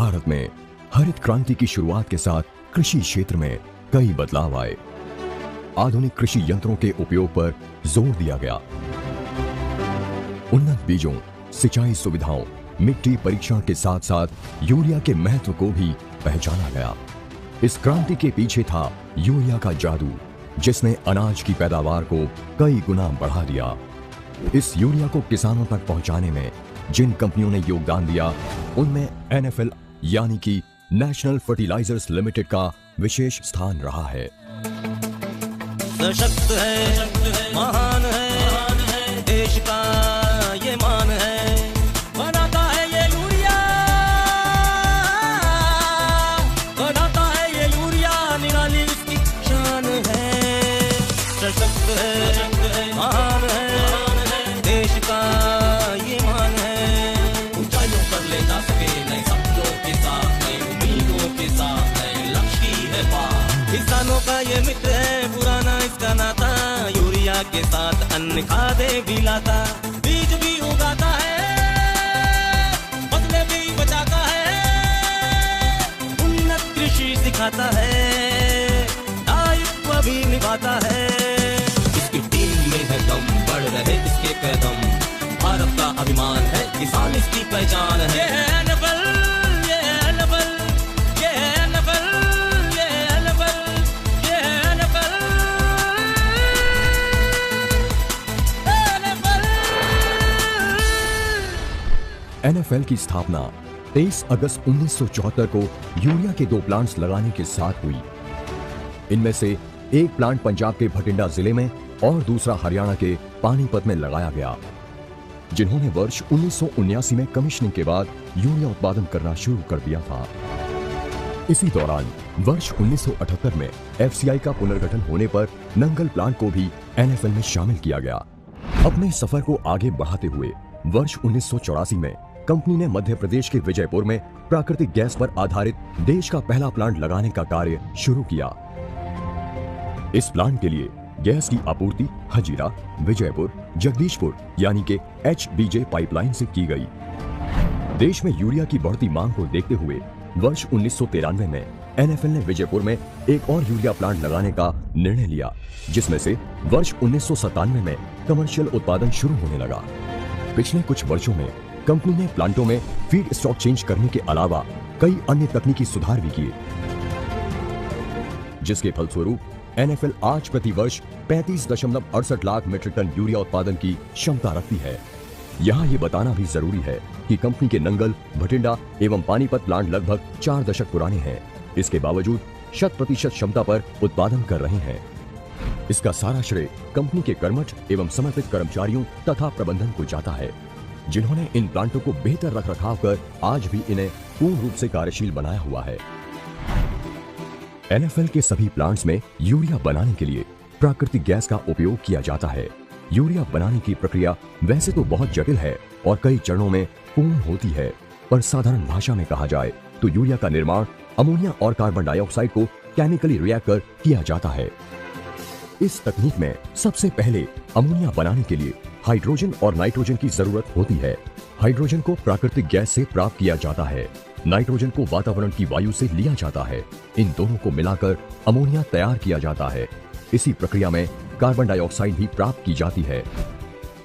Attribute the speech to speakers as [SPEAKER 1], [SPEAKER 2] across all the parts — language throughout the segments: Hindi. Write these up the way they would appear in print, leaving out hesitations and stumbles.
[SPEAKER 1] भारत में हरित क्रांति की शुरुआत के साथ कृषि क्षेत्र में कई बदलाव आए। आधुनिक कृषि यंत्रों के उपयोग पर जोर दिया गया। उन्नत बीजों, सिंचाई सुविधाओं, मिट्टी परीक्षण के साथ साथ यूरिया के महत्व को भी पहचाना गया। इस क्रांति के पीछे था यूरिया का जादू, जिसने अनाज की पैदावार को कई गुना बढ़ा दिया। इस यूरिया को किसानों तक पहुंचाने में जिन कंपनियों ने योगदान दिया, उनमें NFL यानी कि नेशनल फर्टिलाइजर्स लिमिटेड का विशेष स्थान रहा है।
[SPEAKER 2] सशक्त है, महान है, देश का ये मान है, बनाता है ये यूरिया, बनाता है ये यूरिया, निराली उसकी शान है। सशक्त है, महान है, देश का ये मान है, ऊंचाइयों पर ले जा सके नए सपनों के साथ, नई उम्मीदों के साथ, नए लक्ष्य की है पार। किसानों का ये मित्र है, पुराना इसका नाता, यूरिया के साथ अन्न खादे भी लाता, बीज भी उगाता है, फसलें भी बचाता है, उन्नत कृषि सिखाता है, दायित्व भी निभाता है। इसकी टीम में है दम, बढ़ रहे इसके कदम, भारत का अभिमान है, किसान इसकी पहचान है। ये है NFL, ये है NFL, ये है NFL, ये है NFL, ये है NFL,
[SPEAKER 1] NFL की स्थापना 23 अगस्त 1974 को यूरिया के 2 प्लांट्स लगाने के साथ हुई। इनमें से एक प्लांट पंजाब के भटिंडा जिले में और दूसरा हरियाणा के पानीपत में लगाया गया, जिन्होंने वर्ष 1979 में कमीशनिंग के बाद यूरिया उत्पादन करना शुरू कर दिया था। इसी दौरान वर्ष 1978 में FCI का पुनर्गठन होने पर नंगल प्लांट को भी NFL में शामिल किया गया। अपने सफर को आगे बढ़ाते हुए वर्ष 1984 में कंपनी ने मध्य प्रदेश के विजयपुर में प्राकृतिक गैस पर आधारित देश का पहला प्लांट लगाने का कार्य शुरू किया। इस प्लांट के लिए गैस की आपूर्ति हजीरा, विजयपुर, जगदीशपुर यानी कि HBJ पाइपलाइन से की गई। देश में यूरिया की बढ़ती मांग को देखते हुए वर्ष 1993 में NFL ने विजयपुर में एक और यूरिया प्लांट लगाने का निर्णय लिया, जिसमें से वर्ष 1997 में कमर्शियल उत्पादन शुरू होने लगा। पिछले कुछ वर्षों में कंपनी ने प्लांटों में फीड स्टॉक चेंज करने के अलावा कई अन्य तकनीकी सुधार भी किए, जिसके फलस्वरूप NFL आज प्रति वर्ष 35.68 लाख मीट्रिक टन यूरिया उत्पादन की क्षमता रखती है। यहाँ ये बताना भी जरूरी है कि कंपनी के नंगल, भटिंडा एवं पानीपत प्लांट लगभग 4 दशक पुराने हैं। इसके बावजूद 100% क्षमता पर उत्पादन कर रहे हैं। इसका सारा श्रेय कंपनी के कर्मठ एवं समर्पित कर्मचारियों तथा प्रबंधन को जाता है, जिन्होंने इन प्लांटों को बेहतर रखरखाव कर आज भी इन्हें पूर्ण रूप से कार्यशील बनाया हुआ है। NFL के सभी प्लांट्स में यूरिया बनाने के लिए प्राकृतिक गैस का उपयोग किया जाता है। यूरिया बनाने की प्रक्रिया वैसे तो बहुत जटिल है और कई चरणों में पूर्ण होती है, पर साधारण भाषा में कहा जाए तो यूरिया का निर्माण अमोनिया और कार्बन डाइऑक्साइड को केमिकली रिएक्ट कर किया जाता है। इस तकनीक में सबसे पहले अमोनिया बनाने के लिए हाइड्रोजन और नाइट्रोजन की जरूरत होती है। हाइड्रोजन को प्राकृतिक गैस से प्राप्त किया जाता है, नाइट्रोजन को वातावरण की वायु से लिया जाता है। इन दोनों को मिलाकर अमोनिया तैयार किया जाता है। इसी प्रक्रिया में कार्बन डाइऑक्साइड भी प्राप्त की जाती है।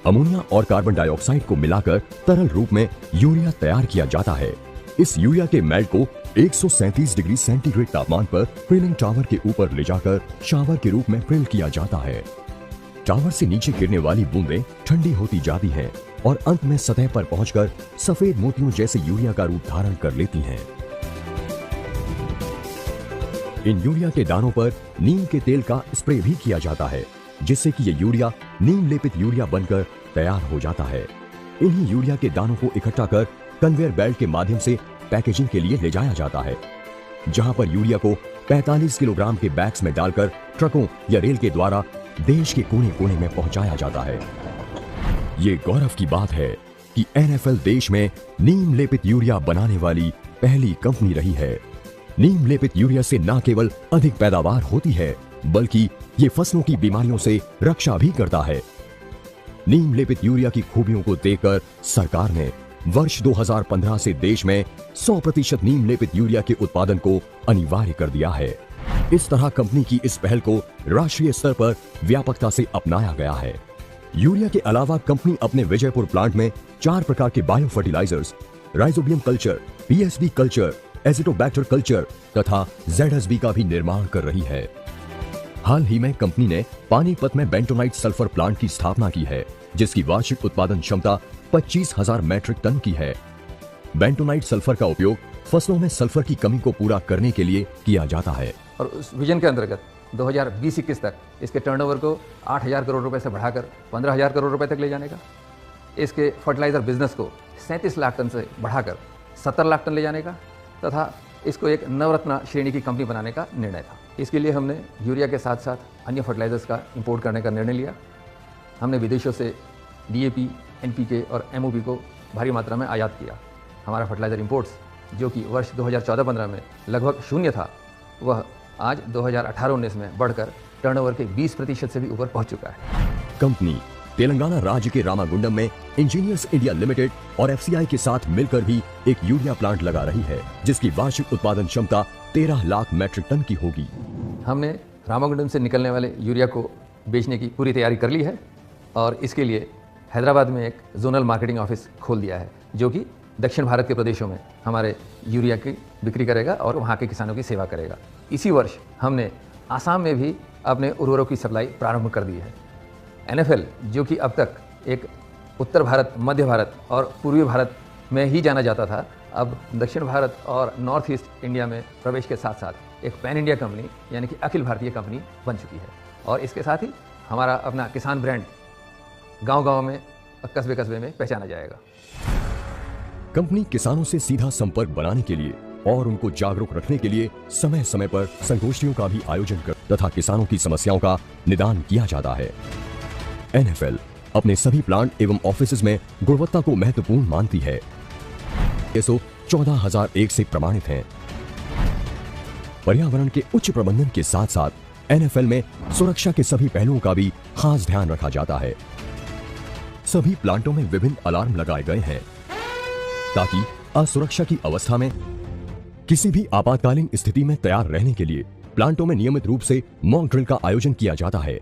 [SPEAKER 1] अमोनिया और कार्बन डाइऑक्साइड को मिलाकर तरल रूप में यूरिया तैयार किया जाता है। इस यूरिया के मेल्ट को 137 डिग्री सेंटीग्रेड तापमान पर प्रिलिंग टावर के ऊपर ले जाकर शावर के रूप में प्रिल किया जाता है। टावर से नीचे गिरने वाली बूंदें ठंडी होती जाती हैं और अंत में सतह पर पहुंचकर सफेद मोतियों जैसे यूरिया का रूप धारण कर लेती हैं। इन यूरिया के दानों पर नीम के तेल का स्प्रे भी किया जाता है, जिससे कि ये यूरिया नीम लेपित यूरिया बनकर तैयार हो जाता है। इन्हीं यूरिया के दानों को इकट्ठा कर कन्वेयर बेल्ट के माध्यम से पैकेजिंग के लिए ले जाया जाता है, जहां पर यूरिया को 45 किलोग्राम के बैग्स में डालकर ट्रकों या रेल के द्वारा देश के कोने कोने में पहुंचाया जाता है। ये गौरव की बात है कि NFL देश में नीम लेपित यूरिया बनाने वाली पहली कंपनी रही है। नीम लेपित यूरिया से न केवल अधिक पैदावार होती है, बल्कि ये फसलों की बीमारियों से रक्षा भी करता है। नीम लेपित यूरिया की खूबियों को देखकर सरकार ने वर्ष 2015 से देश में 100% नीम लेपित यूरिया के उत्पादन को अनिवार्य कर दिया है। इस तरह कंपनी की इस पहल को राष्ट्रीय स्तर पर व्यापकता से अपनाया गया है। यूरिया के अलावा कंपनी अपने विजयपुर प्लांट में 4 प्रकार के bio fertilisers, rhizobium culture, PSB culture, azotobacter culture तथा ZSB का भी निर्माण कर रही है। हाल ही में कंपनी ने पानीपत में बेंटोनाइट सल्फर प्लांट की स्थापना की है, जिसकी वार्षिक उत्पादन क्षमता 25,000 मैट्रिक टन की है। बेंटोनाइट सल्फर का उपयोग फसलों में सल्फर की कमी को पूरा करने के लिए किया जाता है।
[SPEAKER 3] और उस विजन के अंतर्गत 2020-21 तक इसके टर्नओवर को 8,000 करोड़ रुपए से बढ़ाकर 15,000 करोड़ रुपए तक ले जाने का, इसके फर्टिलाइजर बिजनेस को 37 लाख टन से बढ़ाकर 70 लाख टन ले जाने का तथा इसको एक नवरत्न श्रेणी की कंपनी बनाने का निर्णय था। इसके लिए हमने यूरिया के साथ साथ अन्य फर्टिलाइजर्स का इंपोर्ट करने का निर्णय लिया। हमने विदेशों से DAP, NPK और MOP को भारी मात्रा में आयात किया। हमारा फर्टिलाइजर इंपोर्ट्स, जो कि वर्ष 2014-15 में लगभग शून्य था, वह आज 2018-19 में बढ़कर टर्नओवर के 20% से भी ऊपर पहुंच चुका है।
[SPEAKER 1] कंपनी तेलंगाना राज्य के रामागुंडम में इंजीनियर्स इंडिया लिमिटेड और FCI के साथ मिलकर भी एक यूरिया प्लांट लगा रही है, जिसकी वार्षिक उत्पादन क्षमता 13 लाख मैट्रिक टन की होगी।
[SPEAKER 3] हमने रामागुंडम से निकलने वाले यूरिया को बेचने की पूरी तैयारी कर ली है और इसके लिए हैदराबाद में एक जोनल मार्केटिंग ऑफिस खोल दिया है, जो कि दक्षिण भारत के प्रदेशों में हमारे यूरिया की बिक्री करेगा और वहाँ के किसानों की सेवा करेगा। इसी वर्ष हमने आसाम में भी अपने उर्वरकों की सप्लाई प्रारंभ कर दी है। NFL, जो कि अब तक एक उत्तर भारत, मध्य भारत और पूर्वी भारत में ही जाना जाता था, अब दक्षिण भारत और नॉर्थ ईस्ट इंडिया में प्रवेश के साथ साथ एक पैन इंडिया कंपनी यानी कि अखिल भारतीय कंपनी बन चुकी है। और इसके साथ ही हमारा अपना किसान ब्रांड गांव-गांव में, कस्बे-कस्बे में पहचाना जाएगा।
[SPEAKER 1] कंपनी किसानों से सीधा संपर्क बनाने के लिए और उनको जागरूक रखने के लिए समय समय पर संगोष्ठियों का भी आयोजन कर तथा किसानों की समस्याओं का निदान किया जाता है। NFL अपने सभी प्लांट एवं ऑफिसेज में गुणवत्ता को महत्वपूर्ण मानती है। ISO 14001 से प्रमाणित हैं। पर्यावरण के उच्च प्रबंधन के साथ साथ NFL में सुरक्षा के सभी पहलुओं का भी खास ध्यान रखा जाता है। सभी प्लांटों में विभिन्न अलार्म लगाए गए हैं ताकि असुरक्षा की अवस्था में किसी भी आपातकालीन स्थिति में तैयार रहने के लिए प्लांटों में नियमित रूप से मॉक ड्रिल का आयोजन किया जाता है।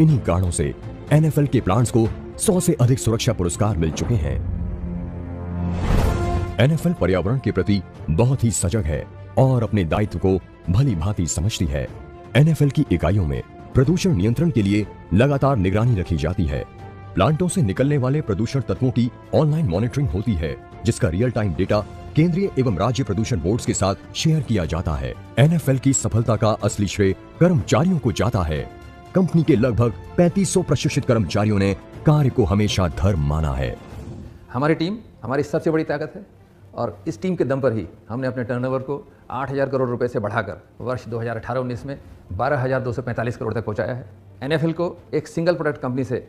[SPEAKER 1] इन्हीं कारणों से NFL के प्लांट्स को 100 से अधिक सुरक्षा पुरस्कार मिल चुके हैं। NFL पर्यावरण के प्रति बहुत ही सजग है और अपने दायित्व को भली भांति समझती है। NFL की इकाइयों में प्रदूषण नियंत्रण के लिए लगातार निगरानी रखी जाती है। प्लांटों से निकलने वाले प्रदूषण तत्वों की ऑनलाइन मॉनिटरिंग होती है, जिसका रियल टाइम डेटा केंद्रीय एवं राज्य प्रदूषण बोर्ड्स के साथ शेयर किया जाता है। NFL की सफलता का असली श्रेय कर्मचारियों को जाता है। कंपनी के लगभग 3500 प्रशिक्षित कर्मचारियों ने कार्य को हमेशा धर्म माना है।
[SPEAKER 3] हमारी टीम हमारी सबसे बड़ी ताकत है और इस टीम के दम पर ही हमने अपने टर्नओवर को 8,000 करोड़ रुपए से बढ़ाकर वर्ष 2018-19 में 12,245 करोड़ तक पहुंचाया है। NFL को एक सिंगल प्रोडक्ट कंपनी से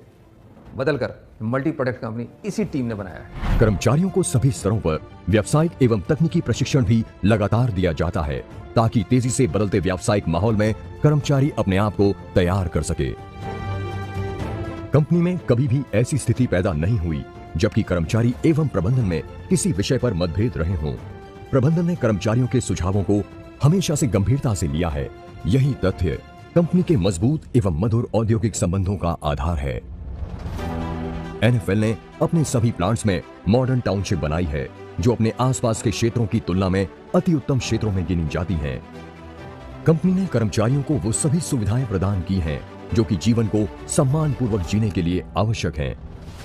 [SPEAKER 3] बदलकर मल्टी प्रोडक्ट कंपनी इसी टीम ने बनाया है।
[SPEAKER 1] कर्मचारियों को सभी स्तरों पर व्यावसायिक एवं तकनीकी प्रशिक्षण भी लगातार दिया जाता है ताकि तेजी से बदलते व्यावसायिक माहौल में कर्मचारी अपने आप को तैयार कर सके। कंपनी में कभी भी ऐसी स्थिति पैदा नहीं हुई जबकि कर्मचारी एवं प्रबंधन में किसी विषय पर मतभेद रहे हों। प्रबंधन ने कर्मचारियों के सुझावों को हमेशा से गंभीरता से लिया है। यही तथ्य कंपनी के मजबूत एवं मधुर औद्योगिक संबंधों का आधार है। NFL ने अपने सभी प्लांट्स में मॉडर्न टाउनशिप बनाई है, जो अपने आसपास के क्षेत्रों की तुलना में अति उत्तम क्षेत्रों में गिनी जाती हैं। कंपनी ने कर्मचारियों को वो सभी सुविधाएं प्रदान की हैं जो कि जीवन को सम्मानपूर्वक जीने के लिए आवश्यक हैं।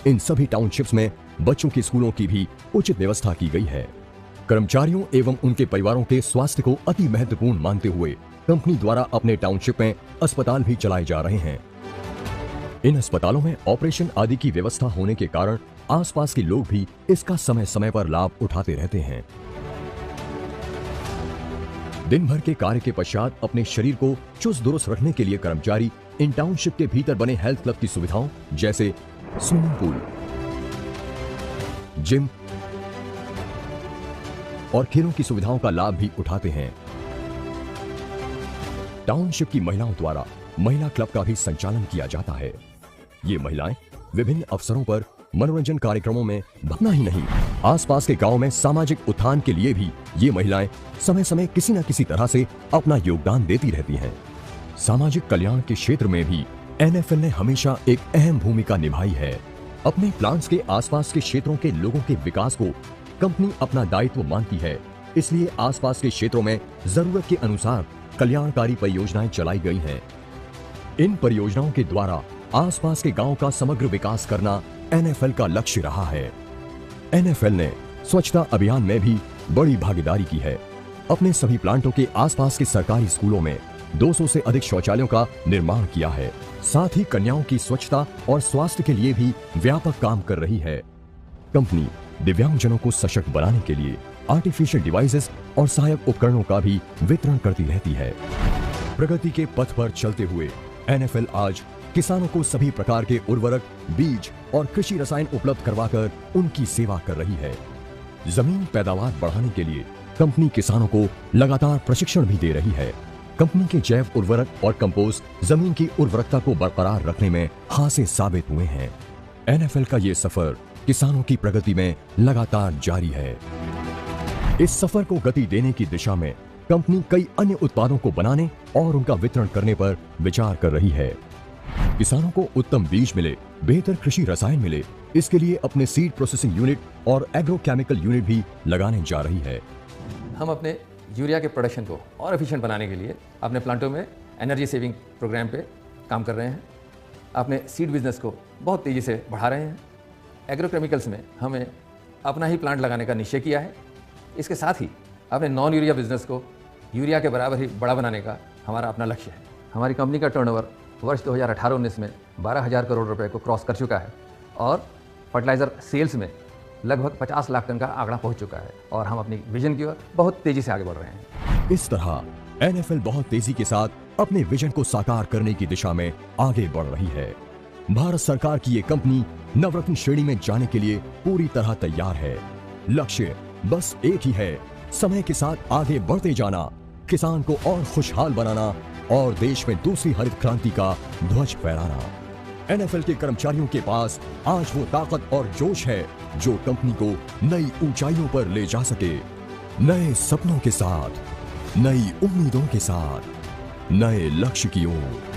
[SPEAKER 1] इन सभी टाउनशिप्स में बच्चों के स्कूलों की भी उचित व्यवस्था की गई है। कर्मचारियों एवं उनके परिवारों के स्वास्थ्य को अति महत्वपूर्ण मानते हुए कंपनी द्वारा अपने टाउनशिप में अस्पताल भी चलाए जा रहे हैं। इन अस्पतालों में ऑपरेशन आदि की व्यवस्था होने के कारण आसपास के लोग भी इसका समय समय पर लाभ उठाते रहते हैं। दिन भर के कार्य के पश्चात अपने शरीर को चुस्त दुरुस्त रखने के लिए कर्मचारी इन टाउनशिप के भीतर बने हेल्थ क्लब की सुविधाओं जैसे स्विमिंग पूल, जिम और खेलों की सुविधाओं का लाभ भी उठाते हैं। टाउनशिप की महिलाओं द्वारा महिला क्लब का भी संचालन किया जाता है। ये महिलाएं विभिन्न अवसरों पर मनोरंजन कार्यक्रमों में भटना ही नहीं, आसपास के गांव में सामाजिक उत्थान के लिए भी ये महिलाएं समय समय किसी न किसी तरह से अपना योगदान देती रहती हैं। सामाजिक कल्याण के क्षेत्र में भी NFL ने हमेशा एक अहम भूमिका निभाई है। अपने प्लांट्स के आसपास के क्षेत्रों के लोगों के विकास को कंपनी अपना दायित्व मानती है, इसलिए आसपास के क्षेत्रों में जरूरत के अनुसार कल्याणकारी परियोजनाएं चलाई गई हैं। इन परियोजनाओं के द्वारा आसपास के गांव का समग्र विकास करना NFL का लक्ष्य रहा है। NFL ने स्वच्छता अभियान में भी बड़ी भागीदारी की है। अपने सभी प्लांटों के आसपास के सरकारी स्कूलों में 200 से अधिक शौचालयों का निर्माण किया है। साथ ही कन्याओं की स्वच्छता और स्वास्थ्य के लिए भी व्यापक काम कर रही है। कंपनी दिव्यांगजनों को सशक्त बनाने के लिए आर्टिफिशियल डिवाइसेस और सहायक उपकरणों का भी वितरण करती रहती है। प्रगति के पथ पर चलते हुए NFL आज किसानों को सभी प्रकार के उर्वरक, बीज और कृषि रसायन उपलब्ध करवाकर उनकी सेवा कर रही है। जमीन पैदावार बढ़ाने के लिए कंपनी किसानों को लगातार प्रशिक्षण भी दे रही है। कंपनी के जैव उर्वरक और कंपोस्ट जमीन की उर्वरकता को बरकरार रखने में हासिल साबित हुए हैं। NFL का ये सफर किसानों की प्रगति में लगातार जारी है। इस सफर को गति देने की दिशा में कंपनी कई अन्य उत्पादों को बनाने और उनका वितरण करने पर विचार कर रही है। किसानों को उत्तम बीज मिले, बेहतर कृषि रसायन मिले, इसके लिए अपने सीड प्रोसेसिंग यूनिट और एग्रोकेमिकल यूनिट भी लगाने जा रही है।
[SPEAKER 3] हम अपने यूरिया के प्रोडक्शन को और एफिशिएंट बनाने के लिए अपने प्लांटों में एनर्जी सेविंग प्रोग्राम पे काम कर रहे हैं। अपने सीड बिजनेस को बहुत तेज़ी से बढ़ा रहे हैं। एग्रोकेमिकल्स में हमें अपना ही प्लांट लगाने का निश्चय किया है। इसके साथ ही अपने नॉन यूरिया बिजनेस को यूरिया के बराबर ही बड़ा बनाने का हमारा अपना लक्ष्य है। हमारी कंपनी का टर्नओवर वर्ष 2018-19 में 12,000 करोड़ रुपए को क्रॉस कर चुका है और फर्टिलाइज़र सेल्स में लगभग 50 लाख टन का आंकड़ा पहुंच चुका है और हम अपनी विजन की ओर बहुत तेजी से आगे बढ़ रहे हैं।
[SPEAKER 1] इस तरह NFL बहुत तेजी के साथ अपने विजन को साकार करने की दिशा में आगे बढ़ रही है। भारत सरकार की ये कंपनी नवरत्न श्रेणी में जाने के लिए पूरी तरह तैयार है। लक्ष्य बस एक ही है, समय के साथ आगे बढ़ते जाना, किसान को और खुशहाल बनाना और देश में दूसरी हरित क्रांति का ध्वज फहराना। NFL के कर्मचारियों के पास आज वो ताकत और जोश है जो कंपनी को नई ऊंचाइयों पर ले जा सके। नए सपनों के साथ, नई उम्मीदों के साथ, नए लक्ष्य की ओर।